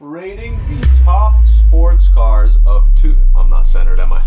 Rating the top sports cars of I'm not centered, am I?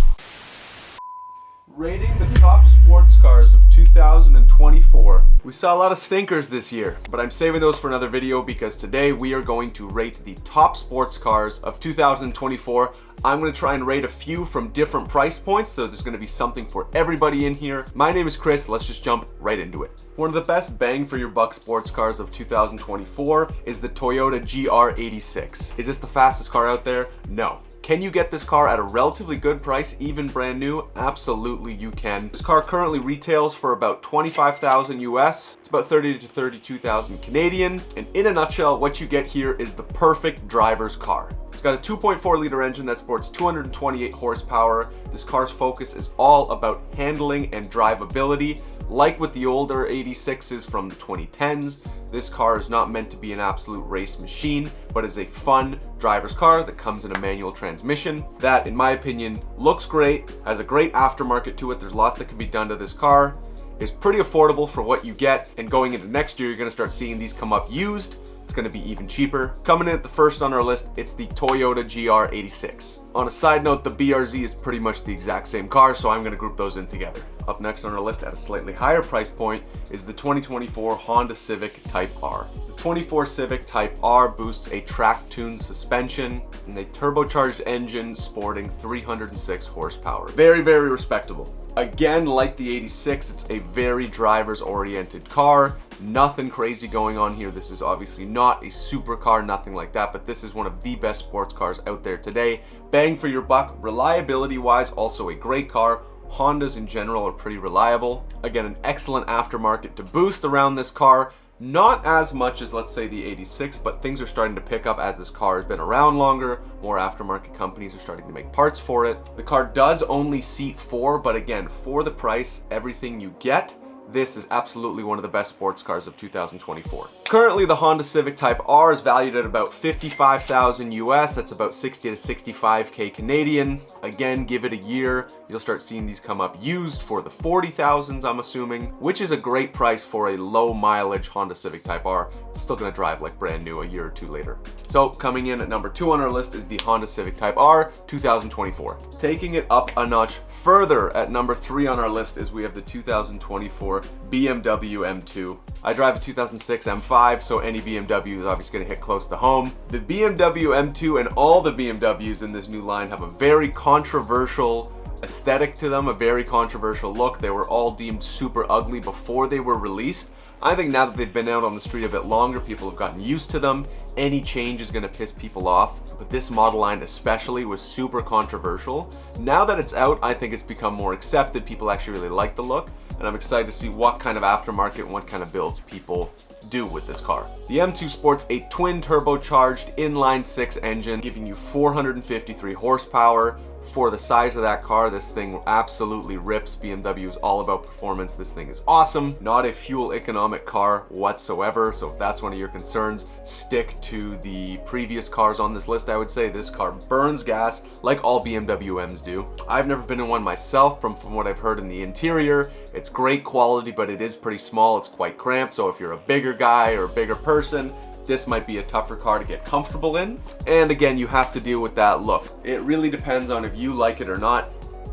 Rating the top sports cars of 2024. We saw a lot of stinkers this year, but I'm saving those for another video because today we are going to rate the top sports cars of 2024. I'm going to try and rate a few from different price points, so there's going to be something for everybody in here. My name is Chris, let's just jump right into it. One of the best bang for your buck sports cars of 2024 is the Toyota GR86. Is this the fastest car out there? No. Can you get this car at a relatively good price, even brand new? Absolutely you can. This car currently retails for about 25,000 US. It's about 30 to 32,000 Canadian. And in a nutshell, what you get here is the perfect driver's car. It's got a 2.4 liter engine that sports 228 horsepower. This car's focus is all about handling and drivability. Like with the older 86s from the 2010s, this car is not meant to be an absolute race machine, but is a fun driver's car that comes in a manual transmission that, in my opinion, looks great, has a great aftermarket to it. There's lots that can be done to this car. It's pretty affordable for what you get, and going into next year, you're gonna start seeing these come up used. It's gonna be even cheaper. Coming in at the first on our list, it's the Toyota GR86. On a side note, the BRZ is pretty much the exact same car, so I'm gonna group those in together. Up next on our list at a slightly higher price point is the 2024 Honda Civic Type R. The 24 Civic Type R boasts a track-tuned suspension and a turbocharged engine sporting 306 horsepower. Very, very respectable. Again, like the 86, it's a very driver's-oriented car. Nothing crazy going on here. This is obviously not a supercar, nothing like that, but this is one of the best sports cars out there today. Bang for your buck. Reliability-wise, also a great car. Hondas in general are pretty reliable. Again, an excellent aftermarket to boost around this car. Not as much as, let's say, the 86, but things are starting to pick up as this car has been around longer. More aftermarket companies are starting to make parts for it. The car does only seat 4, but again, for the price, everything you get, this is absolutely one of the best sports cars of 2024. Currently, the Honda Civic Type R is valued at about 55,000 US. That's about 60 to 65K Canadian. Again, give it a year. You'll start seeing these come up used for the 40,000s, I'm assuming, which is a great price for a low mileage Honda Civic Type R. It's still gonna drive like brand new a year or two later. So coming in at number 2 on our list is the Honda Civic Type R 2024. Taking it up a notch further at number 3 on our list is we have the 2024 BMW M2. I drive a 2006 M5, so any BMW is obviously going to hit close to home. The BMW M2 and all the BMWs in this new line have a very controversial aesthetic to them, a very controversial look. They were all deemed super ugly before they were released. I think now that they've been out on the street a bit longer, people have gotten used to them. Any change is going to piss people off, but this model line especially was super controversial. Now that it's out, I think it's become more accepted. People actually really like the look, and I'm excited to see what kind of aftermarket and what kind of builds people do with this car. The M2 sports a twin turbocharged inline-6 engine, giving you 453 horsepower. For the size of that car, this thing absolutely rips. BMW is all about performance. This thing is awesome. Not a fuel economic car whatsoever, so if that's one of your concerns, stick to the previous cars on this list. I would say this car burns gas like all BMW M's do. I've never been in one myself. From what I've heard in the interior, it's great quality, but it is pretty small. It's quite cramped, so if you're a bigger guy or a bigger person, this might be a tougher car to get comfortable in. And again, you have to deal with that look. It really depends on if you like it or not.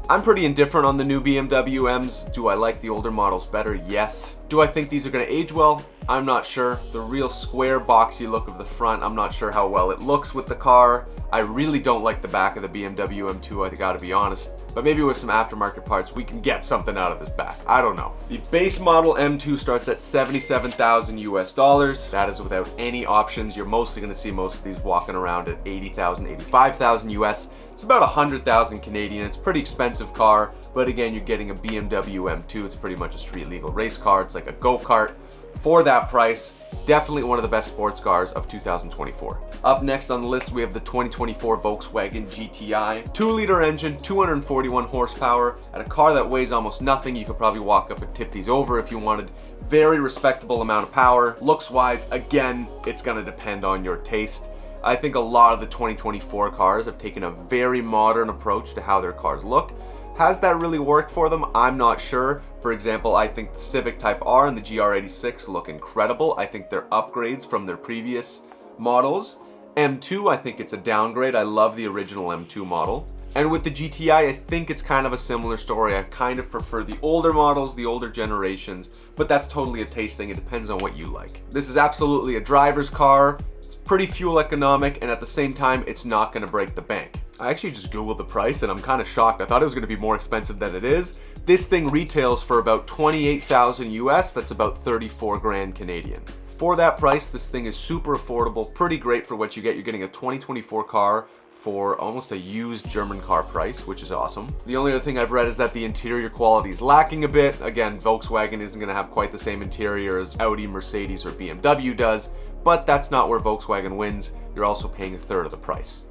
I'm pretty indifferent on the new BMW M's. Do I like the older models better? Yes. Do I think these are gonna age well? I'm not sure. The real square boxy look of the front, I'm not sure how well it looks with the car. I really don't like the back of the BMW M2, I gotta be honest. But maybe with some aftermarket parts, we can get something out of this back. I don't know. The base model M2 starts at 77,000 US dollars. That is without any options. You're mostly gonna see most of these walking around at 80,000, 85,000 US. It's about 100,000 Canadian. It's a pretty expensive car, but again, you're getting a BMW M2. It's pretty much a street legal race car. It's like a go-kart. For that price, definitely one of the best sports cars of 2024. Up next on the list, we have the 2024 Volkswagen GTI. 2-liter engine, 241 horsepower, and a car that weighs almost nothing. You could probably walk up and tip these over if you wanted. Very respectable amount of power. Looks-wise, again, it's gonna depend on your taste. I think a lot of the 2024 cars have taken a very modern approach to how their cars look. Has that really worked for them? I'm not sure. For example, I think the Civic Type R and the GR86 look incredible. I think they're upgrades from their previous models. M2, I think it's a downgrade. I love the original M2 model. And with the GTI, I think it's kind of a similar story. I kind of prefer the older models, the older generations, but that's totally a taste thing. It depends on what you like. This is absolutely a driver's car. It's pretty fuel economic, and at the same time, it's not gonna break the bank. I actually just Googled the price and I'm kind of shocked. I thought it was gonna be more expensive than it is. This thing retails for about 28,000 US. That's about 34 grand Canadian. For that price, this thing is super affordable, pretty great for what you get. You're getting a 2024 car for almost a used German car price, which is awesome. The only other thing I've read is that the interior quality is lacking a bit. Again, Volkswagen isn't gonna have quite the same interior as Audi, Mercedes, or BMW does, but that's not where Volkswagen wins. You're also paying a third of the price.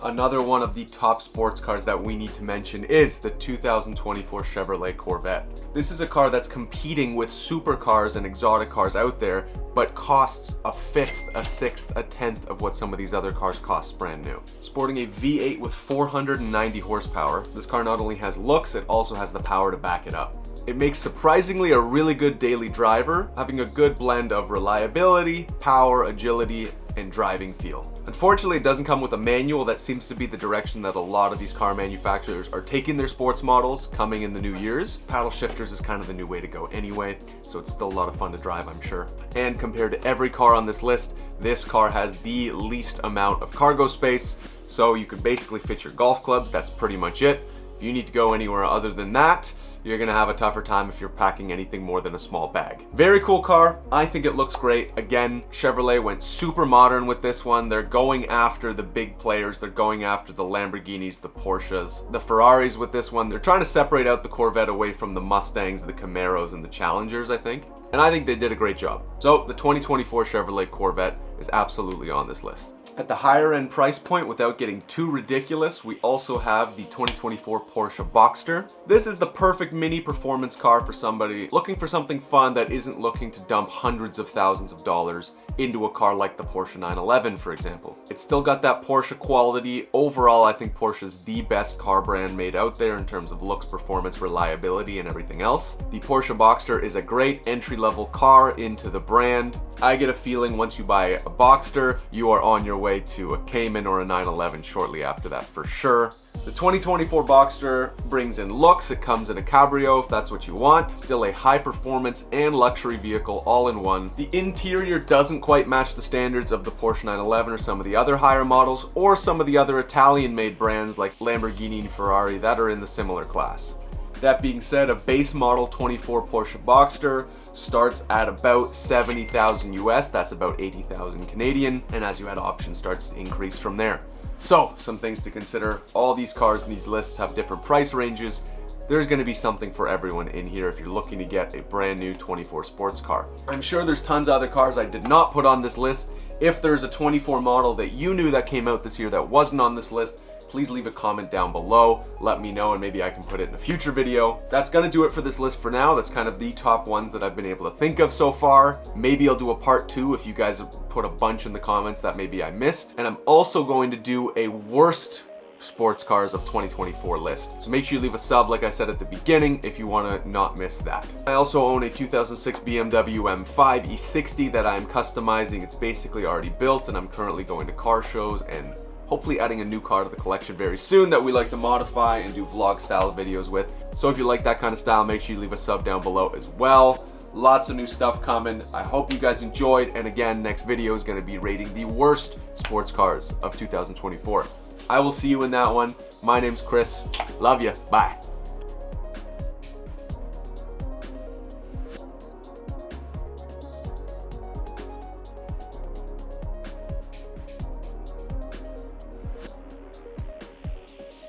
Another one of the top sports cars that we need to mention is the 2024 Chevrolet Corvette. This is a car that's competing with supercars and exotic cars out there, but costs a fifth, a sixth, a tenth of what some of these other cars cost brand new. Sporting a V8 with 490 horsepower, this car not only has looks, it also has the power to back it up. It makes surprisingly a really good daily driver, having a good blend of reliability, power, agility, and driving feel. Unfortunately, it doesn't come with a manual. That seems to be the direction that a lot of these car manufacturers are taking their sports models coming in the new years. Paddle shifters is kind of the new way to go anyway, so it's still a lot of fun to drive, I'm sure. And compared to every car on this list, this car has the least amount of cargo space, so you could basically fit your golf clubs. That's pretty much it. If you need to go anywhere other than that, you're gonna have a tougher time if you're packing anything more than a small bag. Very cool car. I think it looks great. Again, Chevrolet went super modern with this one. They're going after the big players. They're going after the Lamborghinis, the Porsches, the Ferraris with this one. They're trying to separate out the Corvette away from the Mustangs, the Camaros, and the Challengers, I think. And I think they did a great job. So the 2024 Chevrolet Corvette is absolutely on this list. At the higher end price point, without getting too ridiculous, we also have the 2024 Porsche Boxster. This is the perfect mini performance car for somebody looking for something fun that isn't looking to dump hundreds of thousands of dollars into a car like the Porsche 911, for example. It's still got that Porsche quality. Overall, I think Porsche is the best car brand made out there in terms of looks, performance, reliability, and everything else. The Porsche Boxster is a great entry-level car into the brand. I get a feeling once you buy a Boxster, you are on your way to a Cayman or a 911 shortly after that for sure. The 2024 Boxster brings in looks. It comes in a cabrio if that's what you want. It's still a high performance and luxury vehicle all in one. The interior doesn't quite match the standards of the Porsche 911 or some of the other higher models or some of the other Italian made brands like Lamborghini and Ferrari that are in the similar class. That being said, a base model 24 Porsche Boxster starts at about 70,000 US, that's about 80,000 Canadian, and as you add options starts to increase from there. So, some things to consider. All these cars in these lists have different price ranges. There's going to be something for everyone in here if you're looking to get a brand new 24 sports car. I'm sure there's tons of other cars I did not put on this list. If there's a 24 model that you knew that came out this year that wasn't on this list, please leave a comment down below. Let me know and maybe I can put it in a future video. That's gonna do it for this list for now. That's kind of the top ones that I've been able to think of so far. Maybe I'll do a part 2 if you guys have put a bunch in the comments that maybe I missed. And I'm also going to do a worst sports cars of 2024 list. So make sure you leave a sub like I said at the beginning if you want to not miss that. I also own a 2006 BMW M5 E60 that I'm customizing. It's basically already built and I'm currently going to car shows and hopefully adding a new car to the collection very soon that we like to modify and do vlog style videos with. So if you like that kind of style, make sure you leave a sub down below as well. Lots of new stuff coming. I hope you guys enjoyed. And again, next video is going to be rating the worst sports cars of 2024. I will see you in that one. My name's Chris. Love ya. Bye.